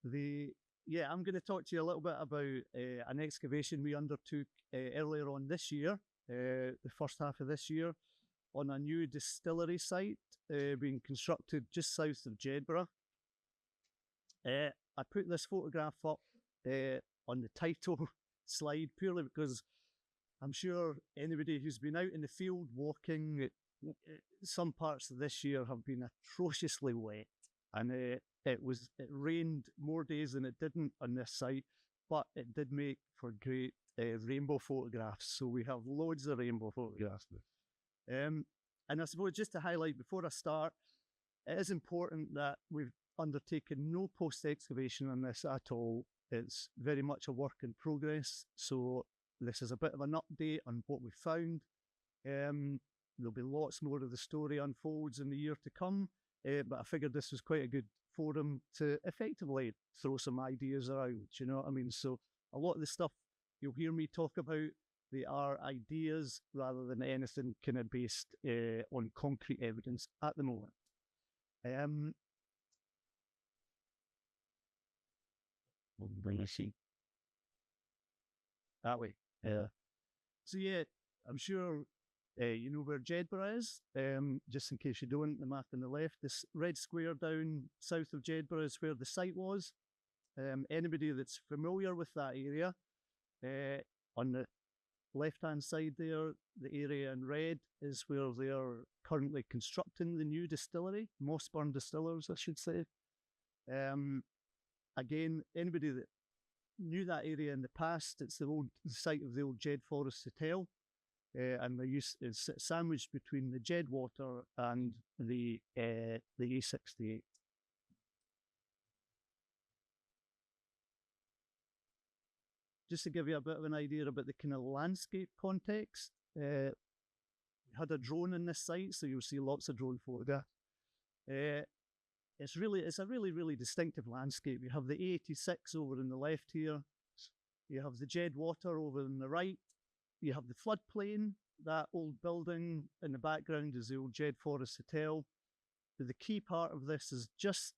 I'm going to talk to you a little bit about an excavation we undertook earlier on this year, the first half of this year, on a new distillery site being constructed just south of Jedburgh. I put this photograph up on the title slide purely because I'm sure anybody who's been out in the field walking, some parts of this year have been atrociously wet, and it rained more days than it didn't on this site, but it did make for great rainbow photographs. So we have loads of rainbow photographs. And I suppose just to highlight before I start, it is important that we've undertaken no post-excavation on this at all. It's very much a work in progress. So this is a bit of an update on what we found. There'll be lots more of the story unfolds in the year to come, but I figured this was quite a good forum to effectively throw some ideas around, you know what I mean? So a lot of the stuff you'll hear me talk about, they are ideas rather than anything kind of based on concrete evidence at the moment. That way. So yeah, I'm sure you know where Jedburgh is. Just in case you don't, the map on the left, this red square down south of Jedburgh is where the site was. Anybody that's familiar with that area, on the left-hand side there, the area in red is where they are currently constructing the new distillery, Mossburn Distillers, I should say. Again, anybody that knew that area in the past, it's the site of the old Jed Forrest Hotel, and it's sandwiched between the Jed Water and the A68. Just to give you a bit of an idea about the kind of landscape context, we had a drone in this site, so you'll see lots of drone photographs. It's a really distinctive landscape. You have the A86 over on the left here. You have the Jed Water over on the right. You have the floodplain. That old building in the background is the old Jed Forrest Hotel. But the key part of this is just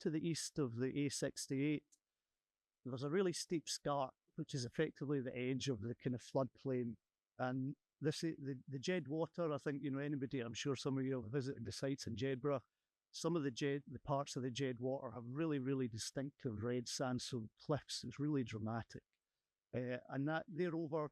to the east of the A68. There's a really steep scarp, which is effectively the edge of the kind of floodplain. And the Jed Water, I think, you know, anybody, I'm sure some of you have visited the sites in Jedburgh. Some of the parts of the Jed Water have really distinctive red sandstone cliffs. It's really dramatic. And that they're over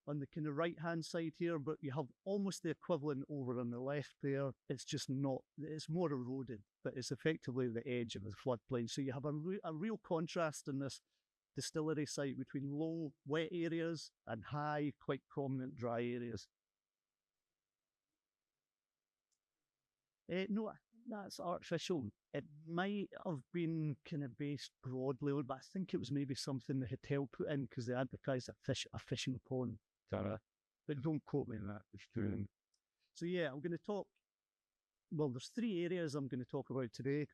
on the kind of right-hand side here, but you have almost the equivalent over on the left there. It's just not, it's more eroded, but it's effectively the edge of the floodplain. So you have a real contrast in this distillery site between low, wet areas and high, quite prominent dry areas. No, that's artificial. It might have been kind of based broadly on, but I think it was maybe something the hotel put in because they advertised a fishing pond. But don't quote me on that. It's true. So yeah, I'm going to talk. Well, there's three areas I'm going to talk about today.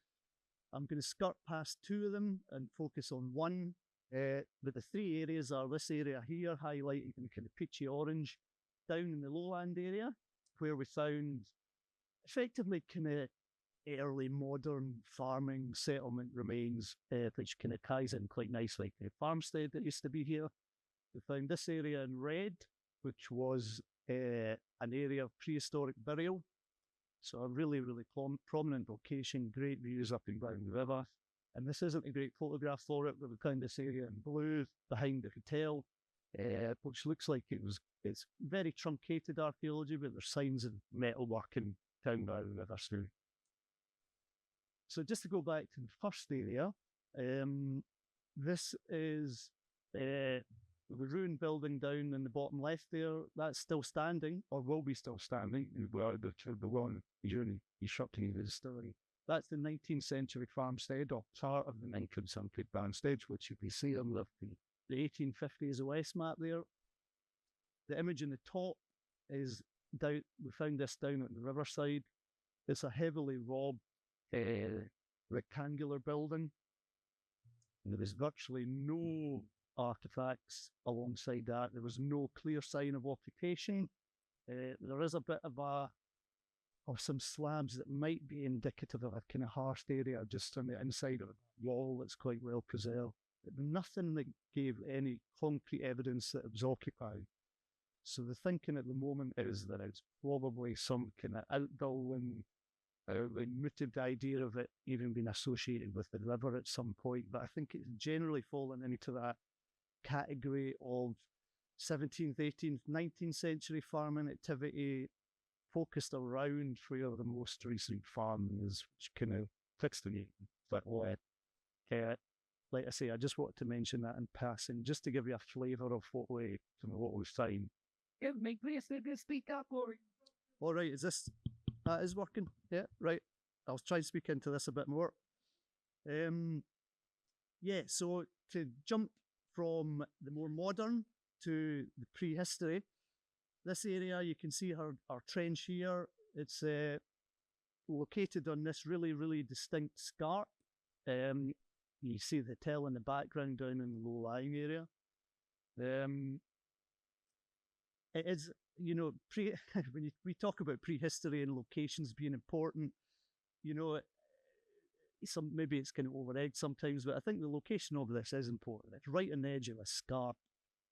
I'm going to skirt past two of them and focus on one. But the three areas are this area here, highlighted in kind of peachy orange, down in the lowland area, where we found effectively kind of early modern farming settlement remains, which kind of ties in quite nicely. A farmstead that used to be here. We found this area in red, which was an area of prehistoric burial. So a really prominent location, great views up and down the river. And this isn't a great photograph for it, but we found this area in blue behind the hotel, which looks like it's very truncated archaeology, but there's signs of metalwork and down by the river through. So just to go back to the first area, this is the ruined building down in the bottom left there. That's still standing, or will be still standing. Well, the one during constructing the distillery. That's the 19th century farmstead, or part of the 19th century farmstead, which you can see on the 1850s West map there. The image in the top is down. We found this down at the riverside. It's a heavily robbed rectangular building. And there is virtually no artifacts alongside that. There was no clear sign of occupation. There is a bit of a some slabs that might be indicative of a kind of hearth area just on the inside of a wall that's quite well preserved. But nothing that gave any concrete evidence that it was occupied. So the thinking at the moment is that it's probably some kind of outbuilding, mooted idea of it even being associated with the river at some point. But I think it's generally fallen into that category of 17th, 18th, 19th century farming activity focused around where the most recent farming is, which kind of fits the name. But like I say, I just wanted to mention that in passing, just to give you a flavour of what we find. Make me speak up, or all right, that is working? Yeah, right. I'll try and speak into this a bit more. Yeah, so to jump from the more modern to the prehistory, this area, you can see our trench here. It's located on this really, really distinct scarp. You see the hotel in the background down in the low-lying area. It is, when we talk about prehistory and locations being important, maybe it's kind of over-egged sometimes, but I think the location of this is important. It's right on the edge of a scarp.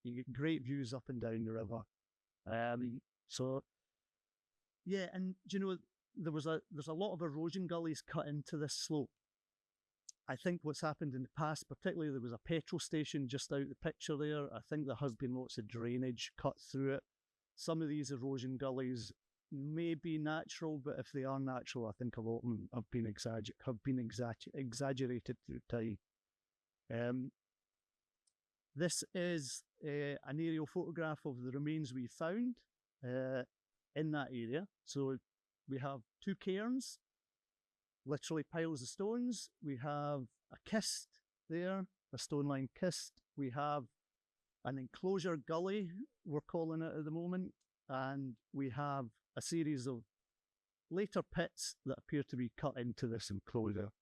You get great views up and down the river. So, yeah, and there's a lot of erosion gullies cut into this slope. I think what's happened in the past, particularly there was a petrol station just out the picture there. I think there has been lots of drainage cut through it. Some of these erosion gullies may be natural, but if they are natural, I think a lot of them have been exaggerated through time. This is an aerial photograph of the remains we found in that area. So we have two cairns, literally piles of stones. We have a cist there, a stone-lined cist. We have an enclosure gully, we're calling it at the moment, and we have a series of later pits that appear to be cut into this enclosure.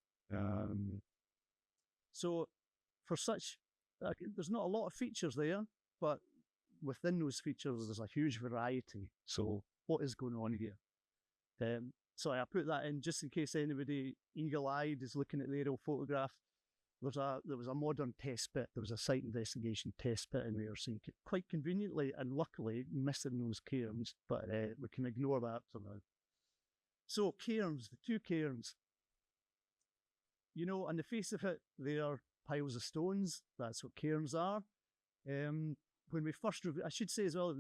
So for such, there's not a lot of features there, but within those features, there's a huge variety. So what is going on here? So I put that in just in case anybody eagle-eyed is looking at the aerial photograph. There was a modern test pit. There was a site investigation test pit in there, so you could quite conveniently and luckily missing those cairns, but we can ignore that for now. So cairns, the two cairns. On the face of it, they are piles of stones. That's what cairns are. When we first, I should say as well,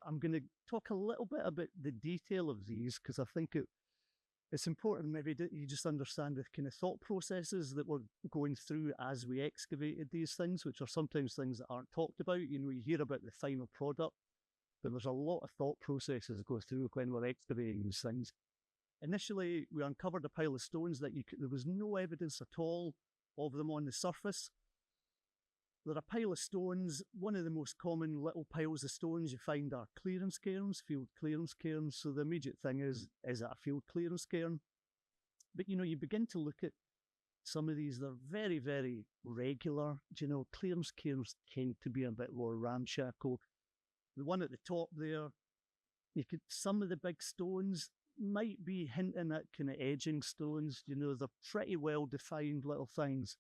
I'm going to talk a little bit about the detail of these because I think it's important maybe that you just understand the kind of thought processes that we're going through as we excavated these things, which are sometimes things that aren't talked about. You hear about the final product, but there's a lot of thought processes that go through when we're excavating these things. Initially, we uncovered a pile of stones that there was no evidence at all of them on the surface. They're a pile of stones. One of the most common little piles of stones you find are clearance cairns, field clearance cairns. So the immediate thing is it a field clearance cairn? But you begin to look at some of these, they're very, very regular. Clearance cairns tend to be a bit more ramshackle. The one at the top there, some of the big stones might be hinting at kind of edging stones. They're pretty well defined little things.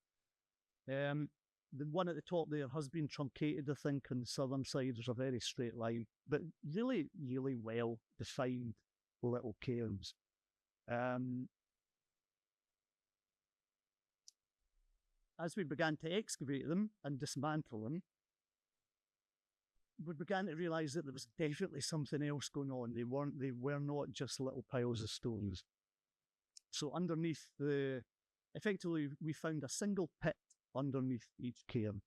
The one at the top there has been truncated, I think, on the southern side. There's a very straight line, but really, really well defined little cairns. As we began to excavate them and dismantle them, we began to realise that there was definitely something else going on. They were not just little piles of stones. So underneath effectively, we found a single pit underneath each cairn.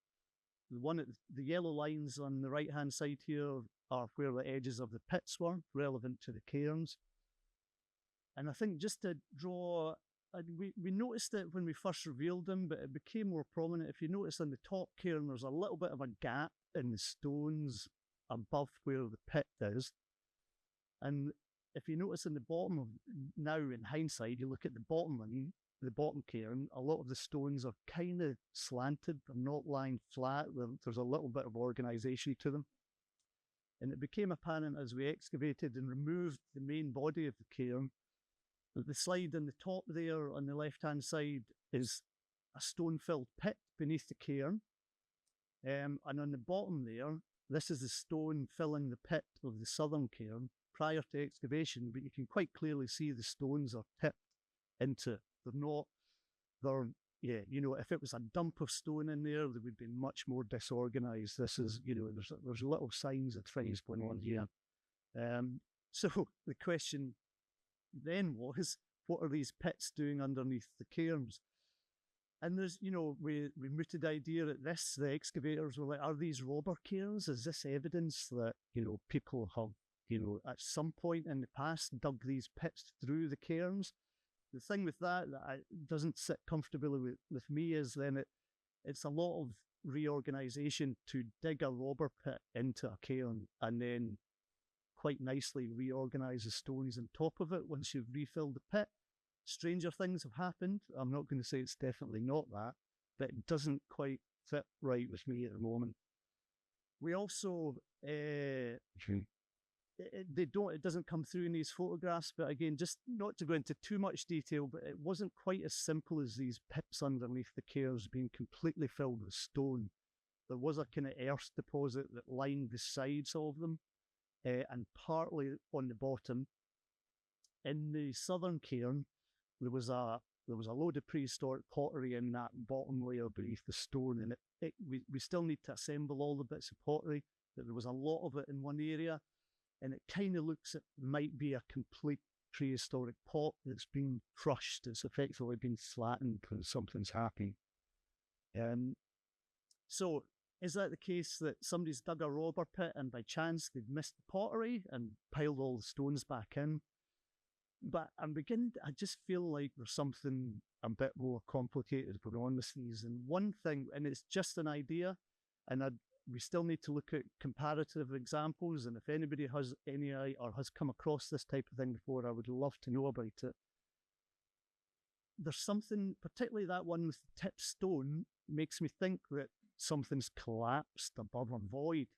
The yellow lines on the right-hand side here are where the edges of the pits were, relevant to the cairns. And I think just to draw, we noticed it when we first revealed them, but it became more prominent. If you notice on the top cairn, there's a little bit of a gap in the stones above where the pit is. And if you notice in the bottom now in hindsight, you look at the bottom one, the bottom cairn, a lot of the stones are kind of slanted. They're not lying flat. There's a little bit of organisation to them. And it became apparent as we excavated and removed the main body of the cairn that the slide on the top there on the left-hand side is a stone-filled pit beneath the cairn. And on the bottom there, this is the stone filling the pit of the southern cairn prior to excavation, but you can quite clearly see the stones are tipped into. If it was a dump of stone in there, they would be much more disorganised. This is, there's little signs of things going on here. So the question then was, what are these pits doing underneath the cairns? And there's, we mooted idea at this, the excavators were like, are these robber cairns? Is this evidence that, people have, at some point in the past dug these pits through the cairns? The thing with that doesn't sit comfortably with me is then it's a lot of reorganisation to dig a robber pit into a cairn and then quite nicely reorganise the stones on top of it once you've refilled the pit. Stranger things have happened. I'm not going to say it's definitely not that, but it doesn't quite fit right with me at the moment. We also, it doesn't come through in these photographs, but again, just not to go into too much detail, but it wasn't quite as simple as these pits underneath the cairns being completely filled with stone. There was a kind of earth deposit that lined the sides of them, and partly on the bottom. In the southern cairn, there was a load of prehistoric pottery in that bottom layer beneath the stone, and we still need to assemble all the bits of pottery, but there was a lot of it in one area, and it kind of looks it might be a complete prehistoric pot that's been crushed. It's effectively been flattened when something's happening. So is that the case that somebody's dug a robber pit and by chance they've missed the pottery and piled all the stones back in? But I just feel like there's something a bit more complicated going on with these. And one thing, and it's just an idea, and we still need to look at comparative examples. And if anybody has any or has come across this type of thing before, I would love to know about it. There's something, particularly that one with the tipped stone, makes me think that something's collapsed above a void.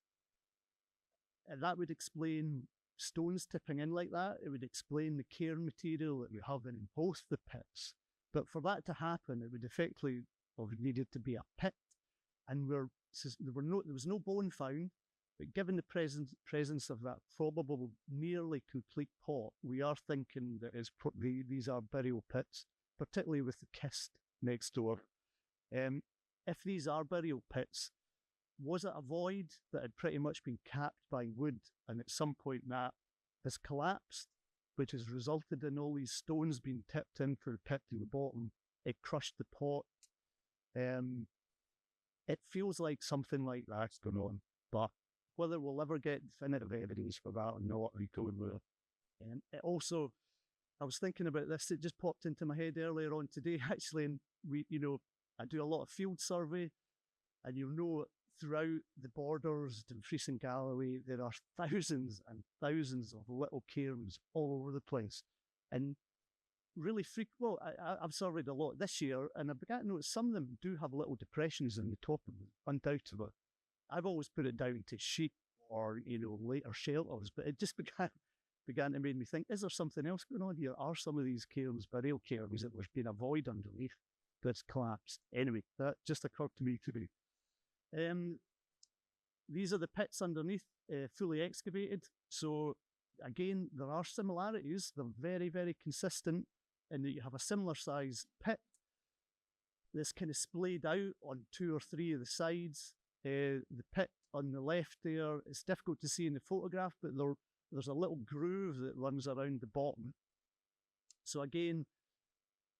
And that would explain stones tipping in like that. It would explain the cairn material that we have in both the pits. But for that to happen, it would effectively have needed to be a pit. And there was no bone found, but given the presence of that probable nearly complete pot, we are thinking that these are burial pits, particularly with the cist next door. If these are burial pits, was it a void that had pretty much been capped by wood, and at some point that has collapsed, which has resulted in all these stones being tipped in for the pit to the bottom? It crushed the pot. It feels like something like that's going on, but whether we'll ever get definitive evidence for that or not, I don't know. It also, I was thinking about this, it just popped into my head earlier on today, actually, and I do a lot of field survey, and throughout the borders, Dumfries and Galloway, there are thousands and thousands of little cairns all over the place. And really I've surveyed a lot this year, and I began to notice some of them do have little depressions in the top of them, undoubtedly. I've always put it down to sheep or, later shelters, but it just began to make me think, is there something else going on here? Are some of these cairns burial cairns that there's been a void underneath that's collapsed? Anyway, that just occurred to me today. These are the pits underneath, fully excavated. So again, there are similarities. They're very, very consistent in that you have a similar sized pit that's kind of splayed out on 2 or 3 of the sides. The pit on the left there, it's difficult to see in the photograph, but there's a little groove that runs around the bottom. So again,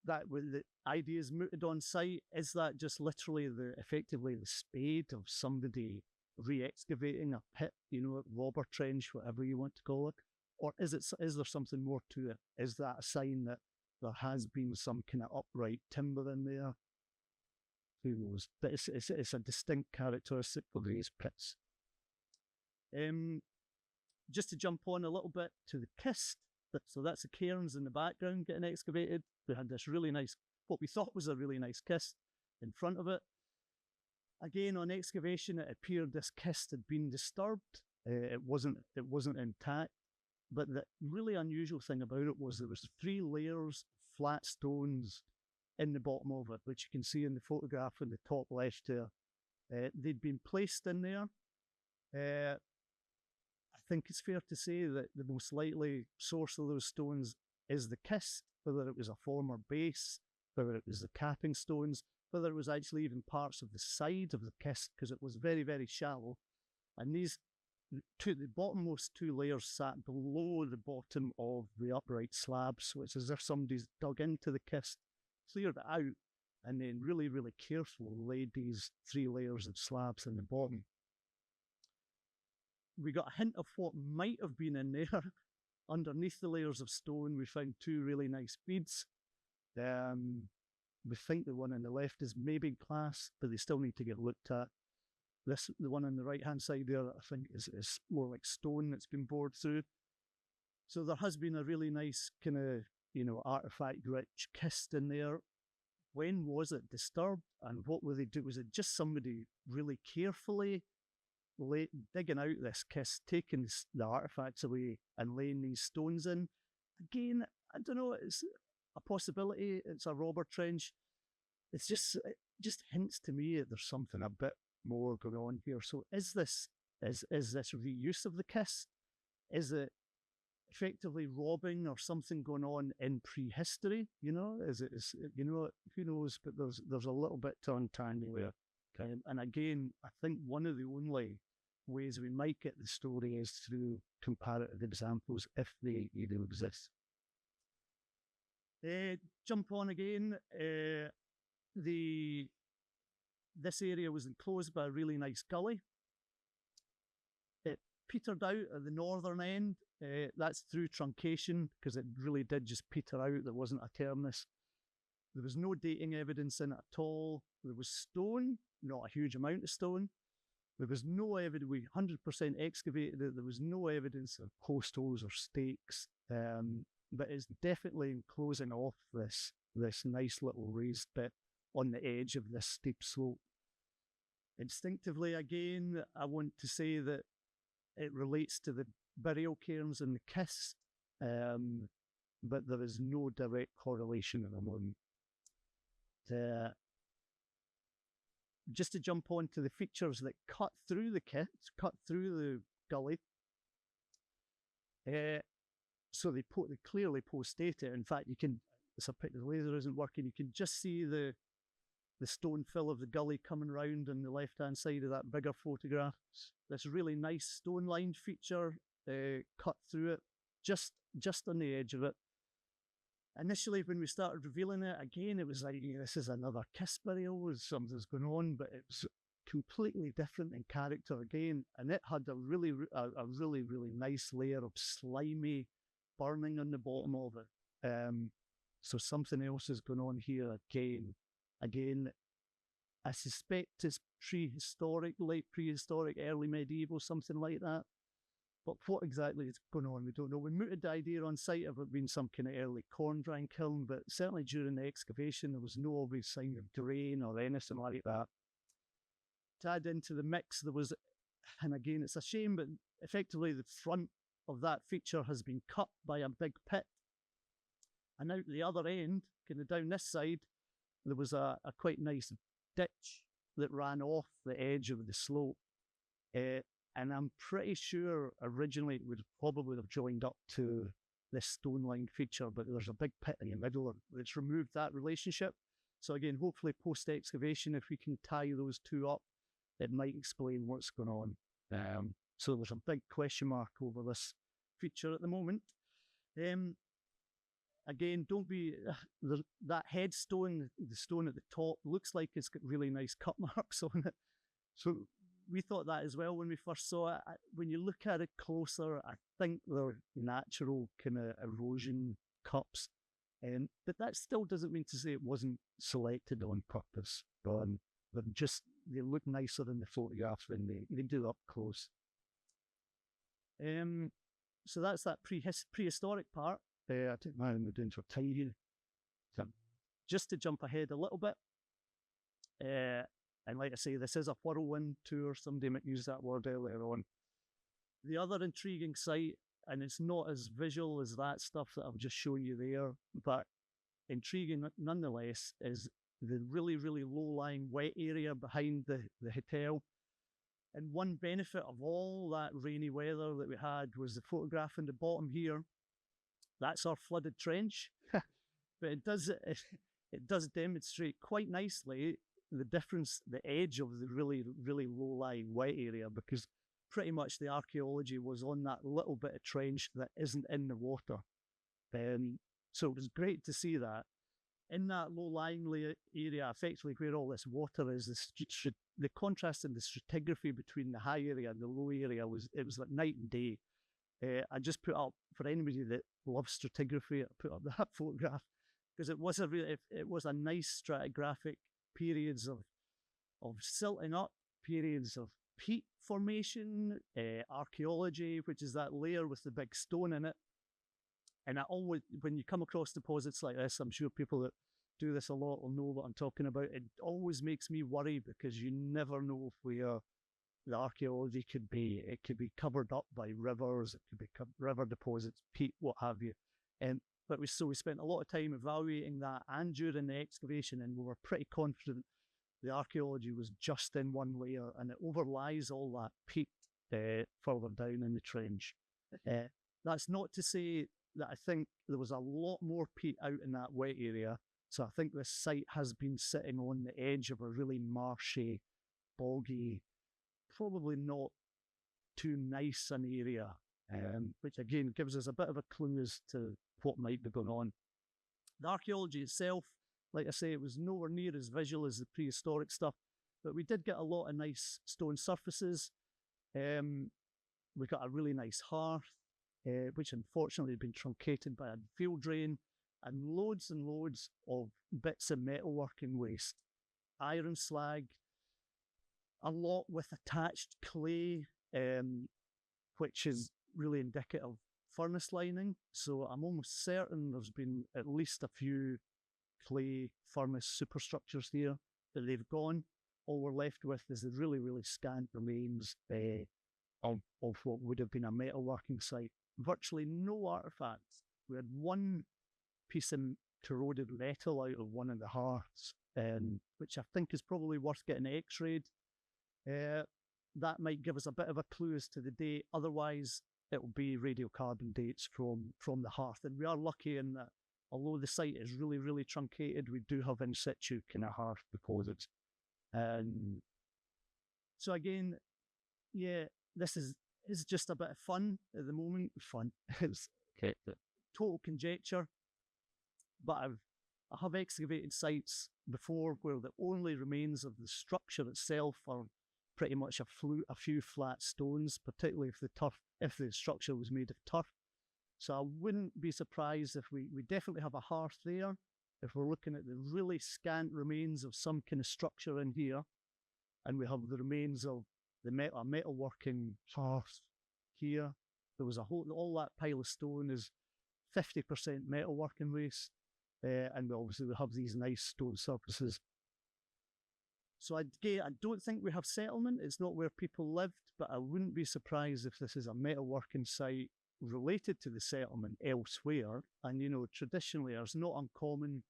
that when the idea is mooted on site, is that just literally effectively the spade of somebody re-excavating a pit, a robber trench, whatever you want to call it? Or is there something more to it? Is that a sign that there has been some kind of upright timber in there? Who knows? But it's a distinct characteristic of these pits. Just to jump on a little bit to the cist, so that's the cairns in the background getting excavated. We had this really nice, what we thought was a really nice cist in front of it. Again, on excavation, it appeared this cist had been disturbed. It wasn't intact. But the really unusual thing about it was there was 3 layers of flat stones in the bottom of it, which you can see in the photograph in the top left there. They'd been placed in there. I think it's fair to say that the most likely source of those stones is the cist, whether it was a former base, whether it was the capping stones, whether it was actually even parts of the side of the kist, because it was very, very shallow. And the bottommost 2 layers sat below the bottom of the upright slab, so it's as if somebody's dug into the kist, cleared it out, and then really, really carefully laid these 3 layers of slabs in the bottom. We got a hint of what might have been in there. Underneath the layers of stone, we found 2 really nice beads. We think the one on the left is maybe glass, but they still need to get looked at. The one on the right-hand side there, I think is more like stone that's been bored through. So there has been a really nice kind of, artifact-rich kist in there. When was it disturbed, and what were they do? Was it just somebody really carefully digging out this kist, taking the artifacts away and laying these stones in? Again, I don't know, it's a possibility, it's a robber trench. It just hints to me that there's something a bit more going on here. So is this reuse of the kist? Is it effectively robbing or something going on in prehistory? Who knows? But there's a little bit to untangle there. Okay. And again, I think one of the only ways we might get the story is through comparative examples, if they even exist. Jump on again. This area was enclosed by a really nice gully. It petered out at the northern end. That's through truncation, because it really did just peter out. There wasn't a terminus. There was no dating evidence in it at all. There was stone, not a huge amount of stone. There was no evidence. We 100% excavated it. There was no evidence of post holes or stakes. But it's definitely enclosing off this nice little raised bit on the edge of this steep slope. Instinctively, again, I want to say that it relates to the burial cairns and the kist, but there is no direct correlation at the moment. Just to jump on to the features that cut through the kist, cut through the gully. So they clearly post-date it. In fact, the laser isn't working. You can just see the stone fill of the gully coming round on the left-hand side of that bigger photograph. This really nice stone-lined feature cut through it, just on the edge of it. Initially, when we started revealing it, again, it was like, this is another kist burial, something's going on, but it was completely different in character again, and it had a really, really nice layer of slimy burning on the bottom of it. So something else is going on here again. Again, I suspect it's prehistoric, late prehistoric, early medieval, something like that. But what exactly is going on, we don't know. We mooted the idea on site of it being some kind of early corn drying kiln, but certainly during the excavation, there was no obvious sign of drain or anything like that. To add into the mix, there was, and again, it's a shame, but effectively the front of that feature has been cut by a big pit. And out the other end, kind of down this side, there was a quite nice ditch that ran off the edge of the slope. And I'm pretty sure originally it would probably have joined up to this stone-lined feature, but there's a big pit in the middle that's removed that relationship. So again, hopefully post-excavation, if we can tie those two up, it might explain what's going on. So there's a big question mark over this feature at the moment. Again, don't be, that headstone, the stone at the top, looks like it's got really nice cut marks on it. So we thought that as well when we first saw it. When you look at it closer, I think they're natural kind of erosion cups. But that still doesn't mean to say it wasn't selected on purpose. They look nicer in the photograph than they do up close. So that's that prehistoric part. I think we're doing for time here. So just to jump ahead a little bit, and like I say, this is a whirlwind tour. Somebody might use that word earlier on. The other intriguing site, and it's not as visual as that stuff that I've just shown you there, but intriguing nonetheless, is the really, really low-lying wet area behind the hotel. And one benefit of all that rainy weather that we had was the photograph in the bottom here. That's our flooded trench, but it does demonstrate quite nicely the difference, the edge of the really, really low-lying wet area, because pretty much the archaeology was on that little bit of trench that isn't in the water. So it was great to see that. In that low-lying area, effectively where all this water is, the contrast in the stratigraphy between the high area and the low area was like night and day. I just put up, for anybody that loves stratigraphy, I put up that photograph because it was a nice stratigraphic periods of silting up, periods of peat formation, archaeology, which is that layer with the big stone in it. And I always, when you come across deposits like this, I'm sure people that do this a lot will know what I'm talking about. It always makes me worry because you never know where the archaeology could be. It could be covered up by rivers, it could be river deposits, peat, what have you. But we spent a lot of time evaluating that and during the excavation, and we were pretty confident the archaeology was just in one layer and it overlies all that peat further down in the trench. That's not to say that I think there was a lot more peat out in that wet area. So I think this site has been sitting on the edge of a really marshy, boggy, probably not too nice an area, which again gives us a bit of a clue as to what might be going on. The archaeology itself, like I say, it was nowhere near as visual as the prehistoric stuff, but we did get a lot of nice stone surfaces. We got a really nice hearth, which unfortunately had been truncated by a field drain, and loads of bits of metalworking waste. Iron slag, a lot with attached clay, which is really indicative of furnace lining. So I'm almost certain there's been at least a few clay furnace superstructures here, but they've gone. All we're left with is the really, really scant remains of what would have been a metalworking site. Virtually no artifacts. We had one piece of corroded metal out of one of the hearths, which I think is probably worth getting x-rayed. That might give us a bit of a clue as to the date. Otherwise, it will be radiocarbon dates from the hearth. And we are lucky in that, although the site is really, really truncated, we do have in situ kind of hearth deposits. So again, yeah, this is just a bit of fun at the moment. Fun. It's total conjecture. But I have excavated sites before where the only remains of the structure itself are pretty much a few flat stones, particularly if the structure was made of turf. So I wouldn't be surprised if we definitely have a hearth there. If we're looking at the really scant remains of some kind of structure in here, and we have the remains of a metalworking hearth here. There was all that pile of stone is 50% metalworking waste, and we have these nice stone surfaces. So I don't think we have settlement. It's not where people lived, but I wouldn't be surprised if this is a metalworking site related to the settlement elsewhere. And traditionally, it's not uncommon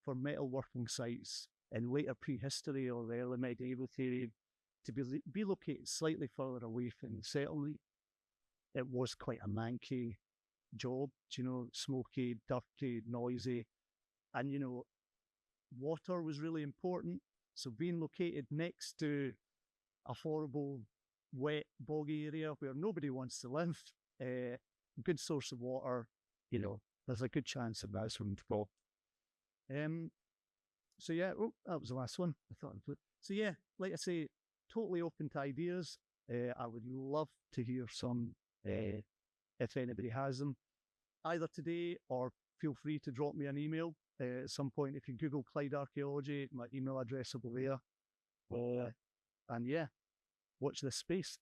for metalworking sites in later prehistory or the early medieval period to be located slightly further away from the settlement. It was quite a manky job, smoky, dirty, noisy, and water was really important. So being located next to a horrible, wet, boggy area where nobody wants to live, good source of water, there's a good chance of that's from the top. So yeah, that was the last one. So yeah, like I say, totally open to ideas. I would love to hear some, if anybody has them, either today or feel free to drop me an email at some point. If you Google Clyde Archaeology, my email address will be there. And yeah, watch this space.